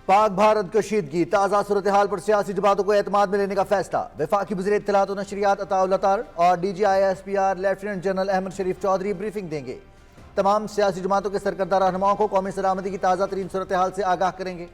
पाक भारत कशीदगी ताज़ा सूरत हाल पर सियासी जमातों को एतमाद में लेने का फैसला। वफाकी वज़ीर इत्तलात और नशरियात अताउल अतार और DGISPR लेफ्टिनेंट जनरल अहमद शरीफ चौधरी ब्रीफिंग देंगे। तमाम सियासी जमातों के सरकर्दा रहनुमाओं को कौमी सलामती की ताज़ा तरीन सूरत हाल से आगाह करेंगे।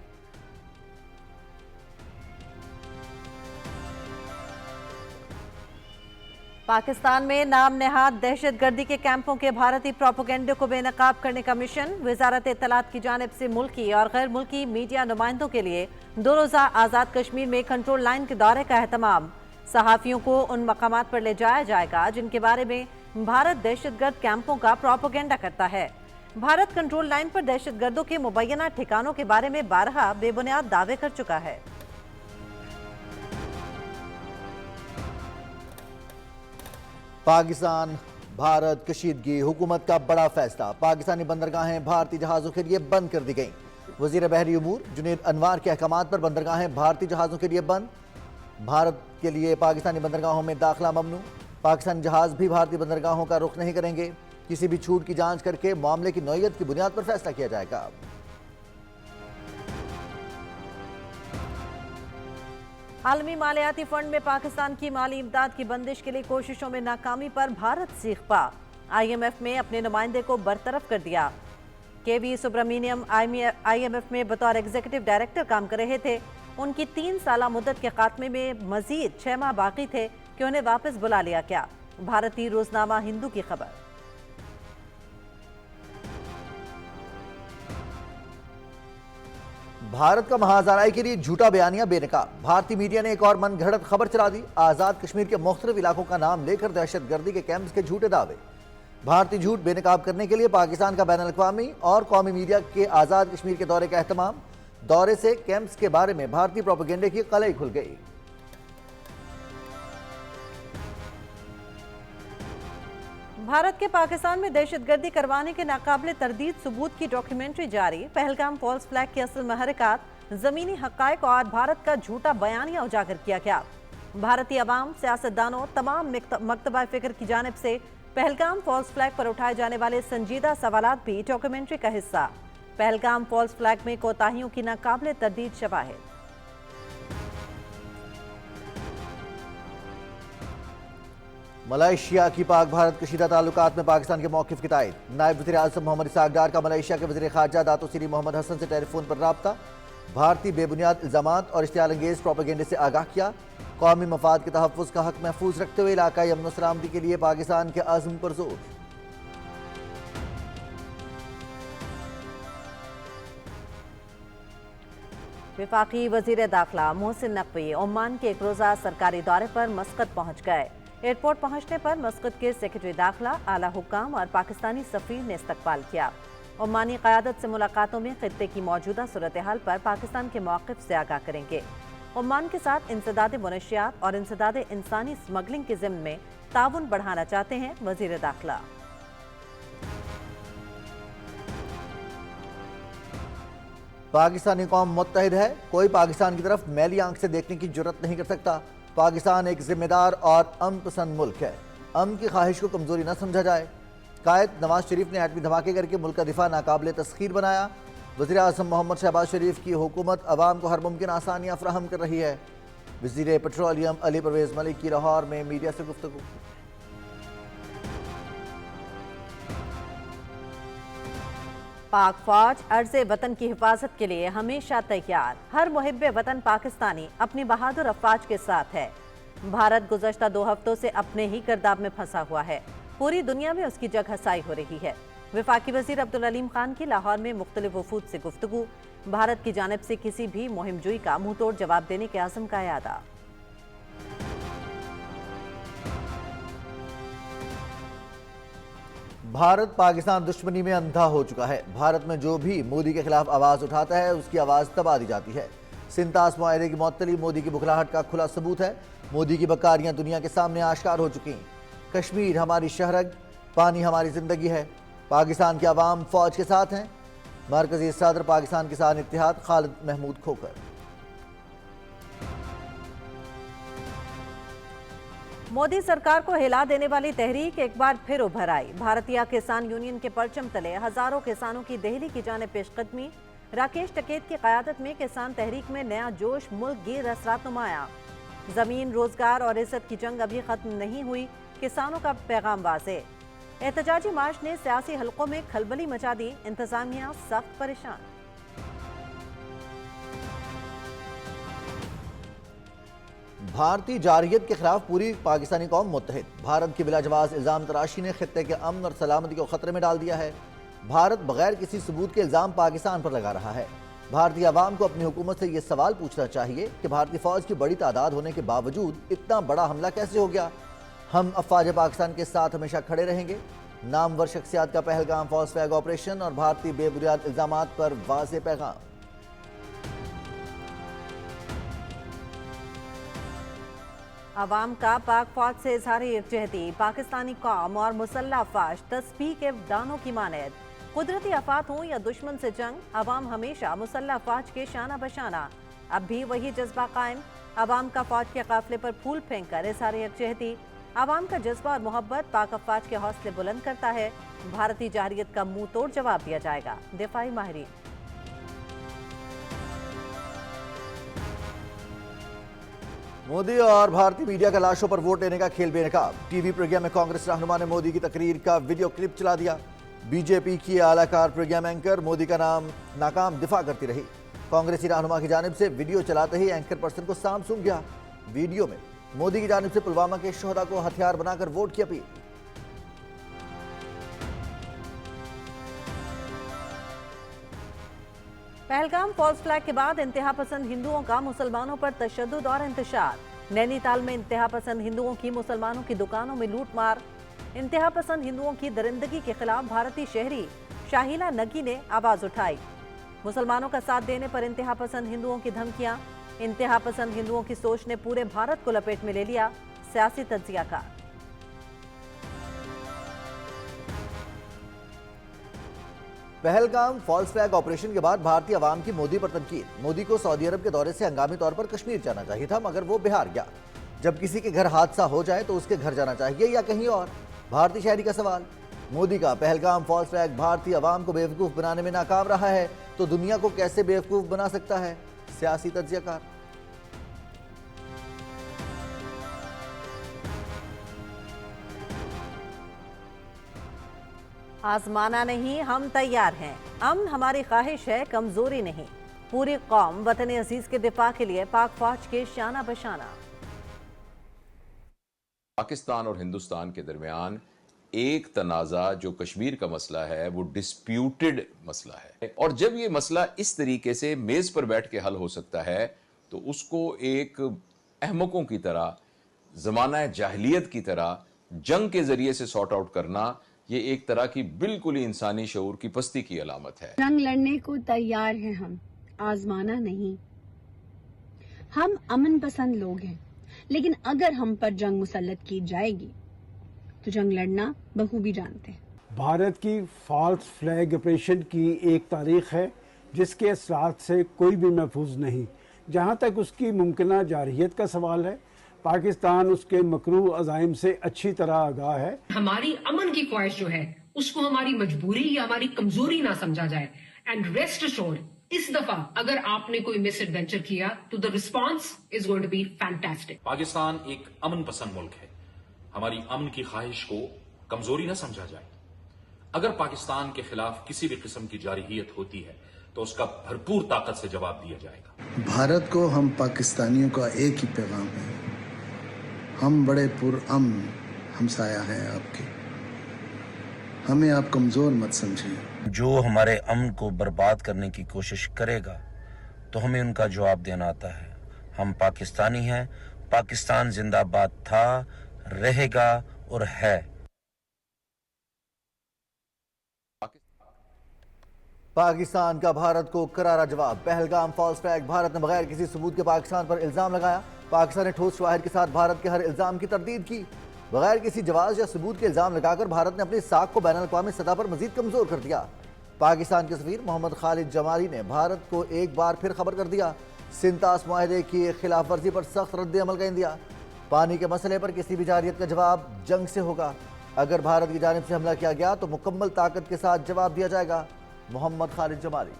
पाकिस्तान में नाम नेहाद दहशतगर्दी के कैंपों के भारतीय प्रोपेगेंडे को बेनकाब करने का मिशन। वजारत इत्तलात की जानिब से मुल्की और गैर मुल्की मीडिया नुमाइंदों के लिए 2 रोज़ा आज़ाद कश्मीर में कंट्रोल लाइन के दौरे का एहतमाम। सहाफ़ियों को उन मकामात पर ले जाया जाएगा जिनके बारे में भारत दहशतगर्द कैंपों का प्रोपेगेंडा करता है। भारत कंट्रोल लाइन पर दहशतगर्दों के मुबैना ठिकानों के बारे में बारहा बेबुनियाद दावे कर चुका है। पाकिस्तान भारत कशीदगी हुकूमत का बड़ा फैसला। पाकिस्तानी बंदरगाहें भारतीय जहाज़ों के लिए बंद कर दी गईं। वज़ीर बहरी उमूर जुनैद अनवार के अहकामात पर बंदरगाहें भारतीय जहाज़ों के लिए बंद। भारत के लिए पाकिस्तानी बंदरगाहों में दाखिला ममनू। पाकिस्तानी जहाज़ भी भारतीय बंदरगाहों का रुख नहीं करेंगे। किसी भी छूट की जांच करके मामले की नौइयत की बुनियाद पर फैसला किया जाएगा। आलमी मालियाती फंड में पाकिस्तान की माली इमदाद की बंदिश के लिए कोशिशों में नाकामी पर भारत सीख पा। IMF में अपने नुमाइंदे को बरतरफ कर दिया। KV सुब्रमण्यम IMF में बतौर एग्जीक्यूटिव डायरेक्टर काम कर रहे थे। उनकी 3 साला मुद्दत के खात्मे में मजीद 6 माह बाकी थे कि उन्हें वापस बुला लिया गया। भारतीय रोजनामा हिंदू की खबर। भारत का महाजराई के लिए झूठा बयानिया बेनकाब। भारतीय मीडिया ने एक और मन घड़त खबर चला दी। आज़ाद कश्मीर के मुख्तलिफ इलाकों का नाम लेकर दहशतगर्दी के कैंप्स के झूठे दावे। भारतीय झूठ बेनकाब करने के लिए पाकिस्तान का बैनुल-अक़वामी और कौमी मीडिया के आज़ाद कश्मीर के दौरे का एहतमाम। दौरे से कैंप्स के बारे में भारतीय प्रोपेगेंडे की कलई खुल गई। भारत के पाकिस्तान में दहशतगर्दी करवाने के नाकाबिले तरदीद सबूत की डॉक्यूमेंट्री जारी। पहलगाम फॉल्स फ्लैग की असल महरकात, जमीनी हक़ाइक़ और भारत का झूठा बयानिया उजागर किया गया। भारतीय अवाम, सियासतदानों, तमाम मकतबा फ़िक्र की जानिब से पहलगाम फॉल्स फ्लैग पर उठाए जाने वाले संजीदा सवालात भी डॉक्यूमेंट्री का हिस्सा। पहलगाम फॉल्स फ्लैग में कोताहियों की नाकाबिले तरदीद शवाहिद। मलेशिया की पाक भारत कशीदा ताल्लुकात में पाकिस्तान के मौक़िफ़ की तायद। नायब वज़ीर आज़म मोहम्मद इसहाक़ डार का मलेशिया के वज़ीर ख़ारजा दातो सिरी मोहम्मद हसन से टेलीफोन पर राब्ता। भारतीय बेबुनियाद इल्ज़ामात और इश्तियाल अंगेज़ प्रोपेगेंडे से आगाह किया। कौमी मफाद के तहफ़्फ़ुज़ का हक़ महफूज रखते हुए इलाक़ाई अमन व सलामती के लिए पाकिस्तान के अज़्म पर ज़ोर। वफाकी वज़ीर दाखिला मोहसिन नकवी ओमान के एक रोज़ा सरकारी दौरे पर मस्कत पहुँच गए। एयरपोर्ट पहुंचने पर मस्कत के सेक्रेटरी दाखिला, आला हुक्काम और पाकिस्तानी सफ़ीर ने इस्तकबाल किया। ओमानी क़यादत से मुलाकातों में खित्ते की मौजूदा सूरत हाल पर पाकिस्तान के मौक़िफ़ से आगाह करेंगे। ओमान के साथ इंसदाद मुनशियात और इंसदाद इंसानी स्मगलिंग के ज़िम्न में ताउन बढ़ाना चाहते हैं वज़ीर दाखिला। पाकिस्तानी कौम मुत्तहिद है। कोई पाकिस्तान की तरफ मैली आंख से देखने की जुर्रत नहीं कर सकता। पाकिस्तान एक जिम्मेदार और अमन पसंद मुल्क है। अमन की ख्वाहिश को कमज़ोरी न समझा जाए। कायद नवाज शरीफ ने एटमी धमाके करके मुल्क का दिफा नाकाबिले तस्खीर बनाया। वज़ीर आज़म मोहम्मद शहबाज शरीफ की हुकूमत अवाम को हर मुमकिन आसानियाँ फराहम कर रही है। वज़ीर पेट्रोलियम अली परवेज़ मलिक की लाहौर में मीडिया से गुफ्तगू। पाक फौज अर्ज़े वतन की हिफाजत के लिए हमेशा तैयार। हर मुहिब्बे वतन पाकिस्तानी अपनी बहादुर अफवाज के साथ है। भारत गुज़श्ता 2 हफ्तों से अपने ही गर्दाब में फंसा हुआ है। पूरी दुनिया में उसकी जगहसाई हो रही है। वफाकी वज़ीर अब्दुल अलीम खान की लाहौर में मुख्तलिफ वफूद से गुफ्तगू। भारत की जानिब से किसी भी मुहिमजोई का मुंह तोड़ जवाब देने के आज़म का यादा। भारत पाकिस्तान दुश्मनी में अंधा हो चुका है। भारत में जो भी मोदी के खिलाफ आवाज़ उठाता है उसकी आवाज़ दबा दी जाती है। सिंतास मुआहदे की मुअत्तली मोदी की बुखलाहट का खुला सबूत है। मोदी की बकारियां दुनिया के सामने आश्कार हो चुकी। कश्मीर हमारी शहरग, पानी हमारी ज़िंदगी है। पाकिस्तान के अवाम फ़ौज के साथ हैं। मरकज़ी सदर पाकिस्तान किसान इत्तेहाद खालिद महमूद खोकर। मोदी सरकार को हिला देने वाली तहरीक एक बार फिर उभर आई। भारतीय किसान यूनियन के परचम तले हजारों किसानों की दिल्ली की जानिब पेशकदमी। राकेश टकेत की क़यादत में किसान तहरीक में नया जोश मुल्क गिर असरात नुमाया। ज़मीन, रोजगार और इज्जत की जंग अभी खत्म नहीं हुई, किसानों का पैगाम वाज़ेह। एहतजाजी मार्च ने सियासी हलकों में खलबली मचा दी, इंतजामिया सख्त परेशान। भारतीय जारहियत के खिलाफ पूरी पाकिस्तानी कौम मुत्तहिद। भारत की बिलाजवाज इल्जाम तराशी ने खित्ते के अमन और सलामती को खतरे में डाल दिया है। भारत बगैर किसी सबूत के इल्जाम पाकिस्तान पर लगा रहा है। भारतीय अवाम को अपनी हुकूमत से ये सवाल पूछना चाहिए कि भारतीय फौज की बड़ी तादाद होने के बावजूद इतना बड़ा हमला कैसे हो गया। हम अफवाज पाकिस्तान के साथ हमेशा खड़े रहेंगे। नामवर शख्सियात का पहलगाम फॉल्स फ्लैग ऑपरेशन और भारतीय बेबुनियाद इल्जामात पर वाज़ेह पैगाम। अवाम का पाक फौज से इजहार यकजहती, पाकिस्तानी कौम और मुसल्लह अफवाज तस्बीह के दानों की मानद। कुदरती आफात हों या दुश्मन से जंग, अवाम हमेशा मुसल्लह अफवाज के शाना बशाना। अब भी वही जज्बा कायम। अवाम का फौज के काफिले पर फूल फेंक कर इजहार यकजहती। अवाम का जज्बा और मोहब्बत पाक अफवाज के हौसले बुलंद करता है। भारतीय जारहियत का मुंह तोड़ जवाब दिया जाएगा, दिफाई माहिरीन। मोदी और भारतीय मीडिया का लाशों पर वोट लेने का खेल बेनकाब। टीवी प्रोग्राम में कांग्रेस रहनुमा ने मोदी की तकरीर का वीडियो क्लिप चला दिया। बीजेपी की आलाकार प्रोग्राम एंकर मोदी का नाम नाकाम दिफा करती रही। कांग्रेसी रहनुमा की जानिब से वीडियो चलाते ही एंकर पर्सन को सांप सूंघ गया। वीडियो में मोदी की जानिब से पुलवामा के शोहदा को हथियार बनाकर वोट की अपील। पहलगाम फॉल्स फ्लैग के बाद इंतहा पसंद हिंदुओं का मुसलमानों पर तशद्दुद और इंतशार। नैनीताल में इंतहा पसंद हिंदुओं की मुसलमानों की दुकानों में लूटमार। इंतहा पसंद हिंदुओं की दरिंदगी के खिलाफ भारतीय शहरी शाहिला नगी ने आवाज उठाई। मुसलमानों का साथ देने पर इंतहा पसंद हिंदुओं की धमकियां। इंतहा पसंद हिंदुओं की सोच ने पूरे भारत को लपेट में ले लिया, सियासी तज्जियाकार। पहलगाम फॉल्स फ्लैग ऑपरेशन के बाद भारतीय अवाम की मोदी पर तनकीद। मोदी को सऊदी अरब के दौरे से हंगामी तौर पर कश्मीर जाना चाहिए था, मगर वो बिहार गया। जब किसी के घर हादसा हो जाए तो उसके घर जाना चाहिए या कहीं और। भारतीय शहरी का सवाल। मोदी का पहलगाम फॉल्स फ्लैग भारतीय अवाम को बेवकूफ़ बनाने में नाकाम रहा है तो दुनिया को कैसे बेवकूफ़ बना सकता है, सियासी तज्जियाकार। आजमाना नहीं, हम तैयार हैं। अमन हमारी ख्वाहिश है, कमजोरी नहीं। पूरी कौम वतन अजीज के दिफा के लिए पाक फौज के शाना बशाना। पाकिस्तान और हिंदुस्तान के दरमियान एक तनाज़ा जो कश्मीर का मसला है वो डिस्प्यूटेड मसला है, और जब ये मसला इस तरीके से मेज पर बैठ के हल हो सकता है तो उसको एक अहमकों की तरह, ज़माना जाहिलियत की तरह जंग के जरिए से सॉर्ट आउट करना, ये एक तरह की बिल्कुल ही इंसानी शऊर की पस्ती की अलामत है। जंग लड़ने को तैयार हैं हम, आजमाना नहीं। हम अमन पसंद लोग हैं, लेकिन अगर हम पर जंग मुसल्लत की जाएगी तो जंग लड़ना बखूबी जानते हैं। भारत की फॉल्स फ्लैग ऑपरेशन की एक तारीख है जिसके असरात से कोई भी महफूज नहीं। जहाँ तक उसकी मुमकिना जारहियत का सवाल है, पाकिस्तान उसके मकरू अज़ाइम से अच्छी तरह आगाह है। हमारी अमन की ख्वाहिश जो है उसको हमारी मजबूरी या हमारी कमजोरी ना समझा जाए। एंड रेस्ट अश्योर्ड, इस दफा अगर आपने कोई मिस एडवेंचर किया तो the response is going to be fantastic. Pakistan एक अमन पसंद मुल्क है, हमारी अमन की ख्वाहिश को कमजोरी ना समझा जाए। अगर पाकिस्तान के खिलाफ किसी भी किस्म की जारहियत होती है तो उसका भरपूर ताकत से जवाब दिया जाएगा। भारत को हम पाकिस्तानियों का एक ही पैगाम है, हम बड़े पुरअमन हमसाया हैं आपके, हमें आप कमजोर मत समझिए। जो हमारे अमन को बर्बाद करने की कोशिश करेगा तो हमें उनका जवाब देना आता है। हम पाकिस्तानी हैं, पाकिस्तान जिंदाबाद था, रहेगा और है। पाकिस्तान का भारत को करारा जवाब। पहलगाम फॉल्स फ्लैग, भारत ने बगैर किसी सबूत के पाकिस्तान पर इल्जाम लगाया। पाकिस्तान ने ठोस शवाहिद के साथ भारत के हर इल्जाम की तरदीद की। बगैर किसी जवाब या सबूत के इल्जाम लगाकर भारत ने अपनी साख को बैनुल-अक़वामी सतह पर मजीद कमजोर कर दिया। पाकिस्तान के सफीर मोहम्मद खालिद जमाली ने भारत को एक बार फिर खबर कर दिया। सिंतास मुआहदे की खिलाफ वर्जी पर सख्त रद्द अमल का इंदिया। पानी के मसले पर किसी भी जारहियत का जवाब जंग से होगा। अगर भारत की जानिब से हमला किया गया तो मुकम्मल ताकत के साथ जवाब दिया जाएगा। मोहम्मद खालिद जमाली।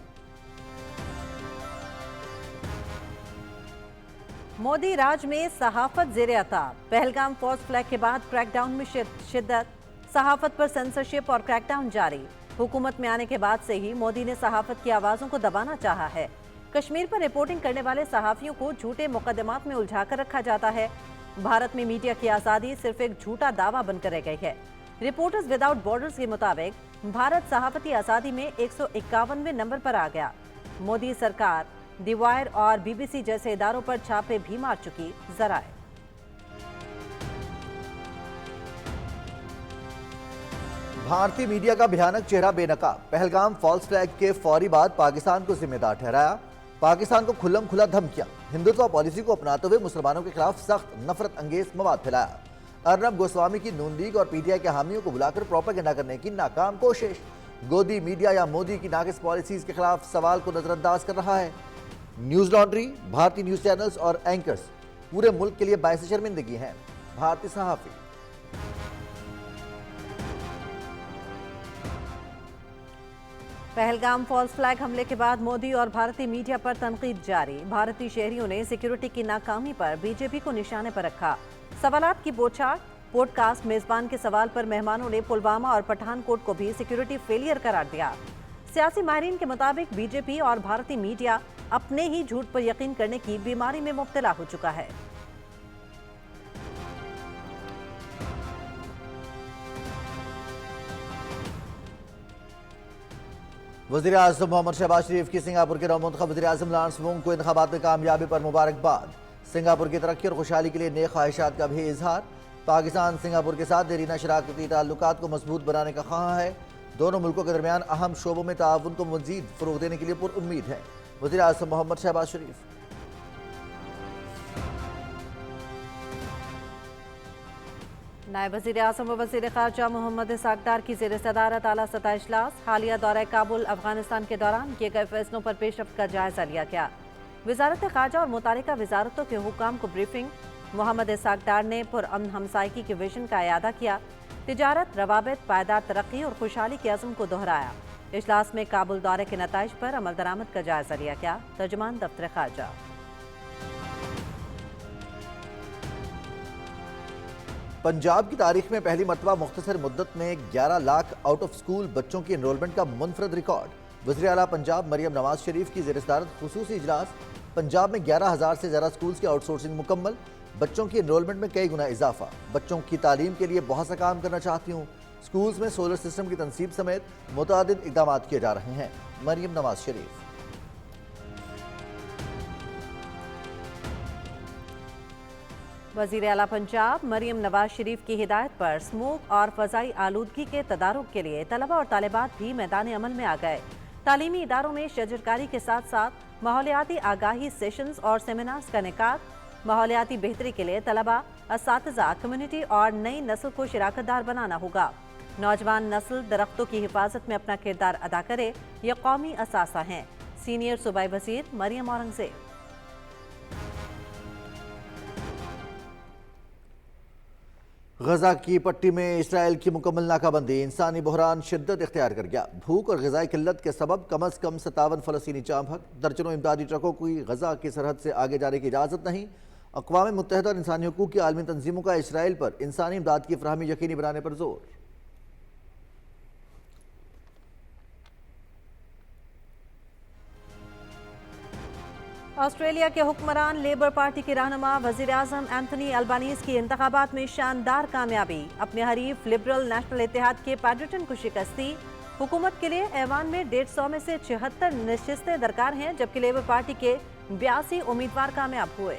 मोदी राज में सहाफत ज़ेरे अताब। पहलगाम फॉल्स फ्लैग के बाद क्रैकडाउन में शिद्दत, सहाफत पर सेंसरशिप और क्रैकडाउन जारी। हुकूमत में आने के बाद से ही मोदी ने सहाफत की आवाज़ों को दबाना चाहा है। कश्मीर पर रिपोर्टिंग करने वाले सहाफियों को झूठे मुकदमात में उलझाकर रखा जाता है। भारत में मीडिया की आज़ादी सिर्फ एक झूठा दावा बनकर रह गई है। रिपोर्टर्स विदाउट बॉर्डर्स के मुताबिक भारत सहाफती आज़ादी में 151वें नंबर पर आ गया। मोदी सरकार दी वायर और बीबीसी जैसे इदारों पर छापे भी मार चुकी। जराए भारतीय मीडिया का भयानक चेहरा बेनकाब। पहलगाम फॉल्स फ्लैग के फौरी बाद पाकिस्तान को जिम्मेदार ठहराया। पाकिस्तान को खुल्लम खुला धमकियां, हिंदुत्व पॉलिसी को अपनाते हुए मुसलमानों के खिलाफ सख्त नफरत अंगेज मवाद फैलाया। अर्नब गोस्वामी की नून लीग और पीटीआई के हामियों को बुलाकर प्रोपेगेंडा करने की नाकाम कोशिश। गोदी मीडिया या मोदी की नाकिस पॉलिसीज के खिलाफ सवाल को नजरअंदाज कर रहा है। न्यूज लॉन्ड्री, भारतीय न्यूज चैनल्स और एंकर्स पूरे मुल्क के लिए बायस शर्मिंदगी हैं। भारतीय सहाफी पहलगाम फॉल्स फ्लैग हमले के बाद मोदी और भारतीय मीडिया पर तनकीद जारी। भारतीय शहरियों ने सिक्योरिटी की नाकामी पर बीजेपी को निशाने पर रखा। सवालात की बौछार। पॉडकास्ट मेजबान के सवाल पर मेहमानों ने पुलवामा और पठानकोट को भी सिक्योरिटी फेलियर करार दिया। सियासी माहिरीन के मुताबिक बीजेपी और भारतीय मीडिया अपने ही झूठ पर यकीन करने की बीमारी में मुब्तला हो चुका है। वज़ीर आज़म मोहम्मद शहबाज शरीफ की सिंगापुर के नौमुंतखब वज़ीर आज़म लॉरेंस वोंग को इंतखाबात में कामयाबी पर मुबारकबाद। सिंगापुर की तरक्की और खुशहाली के लिए नेक ख्वाहिशात का भी इजहार। पाकिस्तान सिंगापुर के साथ देरीना शराकती ताल्लुकात को मजबूत बनाने का ख्वाह है। दोनों मुल्कों के दरमियान अहम शोबों में ताउन को मजीद फ़रोग़ देने के लिए पुरुम्मीद है। वज़ीर आज़म मोहम्मद शहबाज शरीफ। नायब वज़ीर आज़म व वज़ीर ख़ारजा मोहम्मद इसहाक़ डार की ज़ेर सदारत आला सतह इजलास। हालिया दौरा काबुल अफगानिस्तान के दौरान किए गए फैसलों पर पेशरफ्त का जायजा लिया गया। वज़ारत ख़ारजा और मुतालिका वज़ारतों के हुक्काम को ब्रीफिंग। मोहम्मद इसहाक़ डार ने पुरअमन हमसायगी के विजन का इयादा किया। तिजारत, रवाबित, पायदार तरक्की और खुशहाली के अज़्म को दोहराया। इजलास में काबुल दौरे के नताइज पर अमल दरामद का जायजा लिया गया। तर्जुमान दफ्तर ख़ारजा। पंजाब की तारीख में पहली मरतबा मुख्तसर मुद्दत में 11 लाख आउट ऑफ स्कूल बच्चों की एनरोलमेंट का मुनफरद रिकॉर्ड। वज़ीर आला पंजाब मरियम नवाज शरीफ की ज़ेर सदारत खुसूसी इजलास। पंजाब में 11,000 से ज़्यादा स्कूल्स की आउटसोर्सिंग मुकम्मल। बच्चों की एनरोलमेंट में कई गुना इजाफा। बच्चों की तालीम के लिए बहुत सा काम करना चाहती हूँ। स्कूल्स में सोलर सिस्टम की तनसीब समेत मुतअद्दिद इक़दाम किए जा रहे हैं। मरियम नवाज शरीफ। वज़ीर आला पंजाब मरियम नवाज शरीफ की हिदायत पर स्मोक और फ़ज़ाई आलूदगी के तदारुक के लिए तलबा और तालिबात भी मैदान अमल में आ गए। तालीमी इदारों में शजरकारी के साथ साथ माहौलियाती आगाही सेशंस और सेमिनार्स का इनेकाद। माहौलियाती बेहतरी के लिए तलबा, असातिज़ा, कम्युनिटी और नई नस्ल को शिराकतदार बनाना होगा। नौजवान नस्ल दरख्तों की हिफाजत में अपना किरदार अदा करे, ये कौमी असासा हैं। सीनियर सूबाई वज़ीर मरियम औरंगज़ेब। गजा की पट्टी में इसराइल की मुकम्मल नाकाबंदी। इंसानी बहरान शिद्दत इख्तियार कर गया। भूख और ग़िज़ाई किल्लत के सबब कम अज़ कम 57 फ़लस्तीनी जाम हक। दर्जनों इमदादी ट्रकों की गजा की सरहद से आगे जाने की इजाज़त नहीं। अक़वाम मुत्तहिदा और इंसानी हकूक़ की आलमी तंजीमों का इसराइल पर इंसानी इमदाद की फ़राहमी यकीनी बनाने पर जोर। ऑस्ट्रेलिया के हुक्मरान लेबर पार्टी के रहनुमा वज़ीर आज़म एंथनी अल्बानीज़ की इंतखाबात में शानदार कामयाबी। अपने हरीफ लिबरल नेशनल इत्तेहाद के पैडरटन को शिकस्ती। हुकूमत के लिए ऐवान में 150 में से 76 नशिस्तें दरकार हैं, जबकि लेबर पार्टी के 82 उम्मीदवार कामयाब हुए।